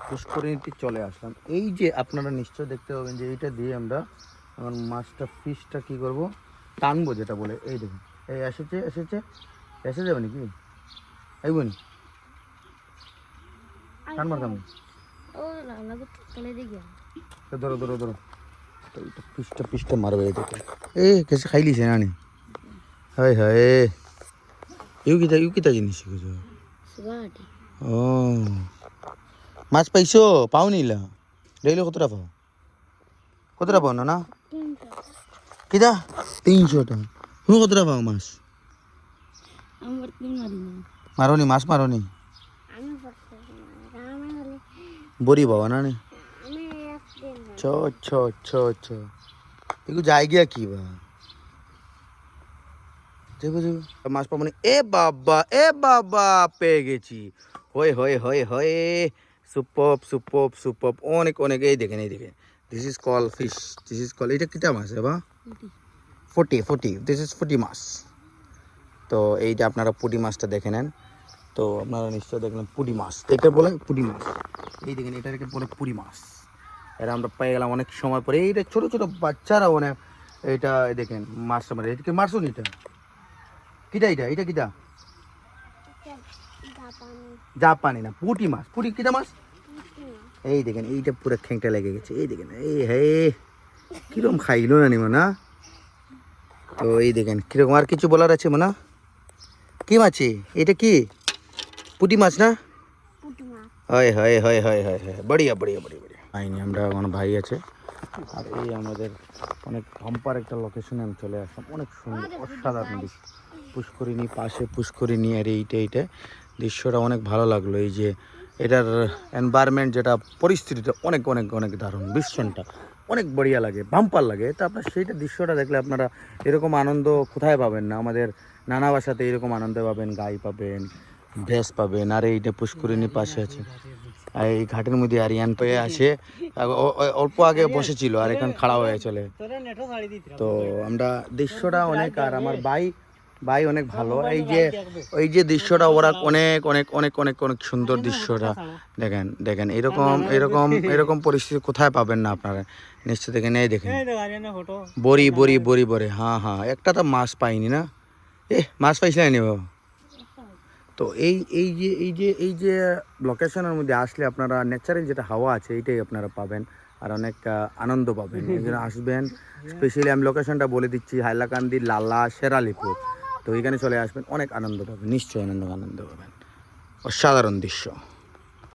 পুষ্করিণীতে চলে আসলাম। এই যে আপনারা নিশ্চয় দেখতে পাবেন যে এইটা দিয়ে আমরা আমার মাছটা ফিশটা কী করবো, টানবো যেটা বলে। এই দেখুন, এই এসেছে এসেছে, এসে যাবে নাকি এই বোন টানবার কেমন? ধরো ধরো ধরো, তো এটা পিসটা মারবে। এই দেখো, এ কেসে খাইলিছে না নি? হয় হয়, ইউ কিতা জিনিস কিছু। ও মাছ পাইছো? পাও নিলা ডেইলি কতটা পাও? কতটা পাও না? কিতা 300 টাকা? তুমি কতটা পাও মাছ? মারনি মাছ মারনি? বড়ি বাবা না ছ ছ ছ ছ এগুলো যাই গিয়া কি বা মাছ পাবো না। এ বাবা পেয়ে গেছি। হয়ে হয়ে হয়ে হয়ে সুপপ সুপপ সুপপ, অনেক অনেক। এই দেখেন এই দেখেন, this is call fish, this is call, এটা কিটা মাছ বা? ফটি, দিস ইজ ফটি মাছ। তো এইটা আপনারা পুঁটি মাছটা দেখে নেন। তো আপনারা নিশ্চয় দেখলেন পুঁটি মাছ, এটা বলে পুঁটি মাছ। এই দেখেন এটাকে বলে পুঁটি মাছ। এটা আমরা পেয়ে গেলাম অনেক সময় পরে। এইটা ছোট ছোট বাচ্চারা মানে এইটা দেখেন মাছটা মারে। এটাকে মারছো নি? এটা কিটা? এটা কিটা? জাপানি না, পুঁটি মাছ। পুঁটি কিটা মাছ? এই দেখেন এইটা পুরো খ্যাংটা লেগে গেছে। এই দেখেন, এই হে কিরকম খাইলো না নিমো না। তো এই দেখেন কিরকম। আর কিছু বলার আছে মনে? কি মাছ এটা? কি পুঁটি মাছ না? হয় হয় হয় হয় হয় হয়, বড়িয়া বড়িয়া বড়িয়া বড়িয়া। আইনি আমরা কোনো ভাই আছে। আর এই আমাদের অনেক ভাম্পার একটা লোকেশনে আমি চলে আসলাম। অনেক সুন্দর অসাধারণ দৃশ্য, পুষ্করিণী পাশে পুষ্করিণী। আর এইটা দৃশ্যটা অনেক ভালো লাগলো। এই যে এটার এনভায়রনমেন্ট, যেটা পরিস্থিতিটা অনেক অনেক অনেক দারুণ। দৃশ্যটা অনেক বড়িয়া লাগে, বাম্পার লাগে। তো আপনার সেইটা দৃশ্যটা দেখলে আপনারা এরকম আনন্দ কোথায় পাবেন না। আমাদের নানা ভাষাতে এরকম আনন্দ পাবেন, গাই পাবেন, ভেস পাবেন। আর এইটা পুষ্করিণী পাশে আছে। আর এই ঘাটের মধ্যে আরিয়ান পেয়ে আসে, অল্প আগে বসেছিল আর এখন খাড়া হয়ে চলে। তো আমরা দৃশ্যটা অনেক, আর আমার ভাই অনেক ভালো। এই যে দৃশ্যটা ওরা অনেক অনেক অনেক অনেক অনেক সুন্দর দৃশ্যটা দেখেন। দেখেন এরকম এরকম এরকম পরিস্থিতি কোথায় পাবেন না আপনারা নিশ্চয়। দেখেন এই দেখেন বড়ি বড়ি বড়ি বড়ি। হ্যাঁ হ্যাঁ, একটা তো মাছ পাইনি না। মাছ পাইছিলেন নি? তো এই যে লোকেশনের মধ্যে আসলে আপনারা ন্যাচারাল যেটা হাওয়া আছে এইটাই আপনারা পাবেন, আর অনেক আনন্দ পাবেন। এই জন্য আসবেন। স্পেশালি আমি লোকেশনটা বলে দিচ্ছি, হাইলাকান্দি, লালা, শেরালিপুর। তো এইখানে চলে আসবেন, অনেক আনন্দ পাবেন, নিশ্চয়ই আনন্দ পাবেন। অসাধারণ দৃশ্য।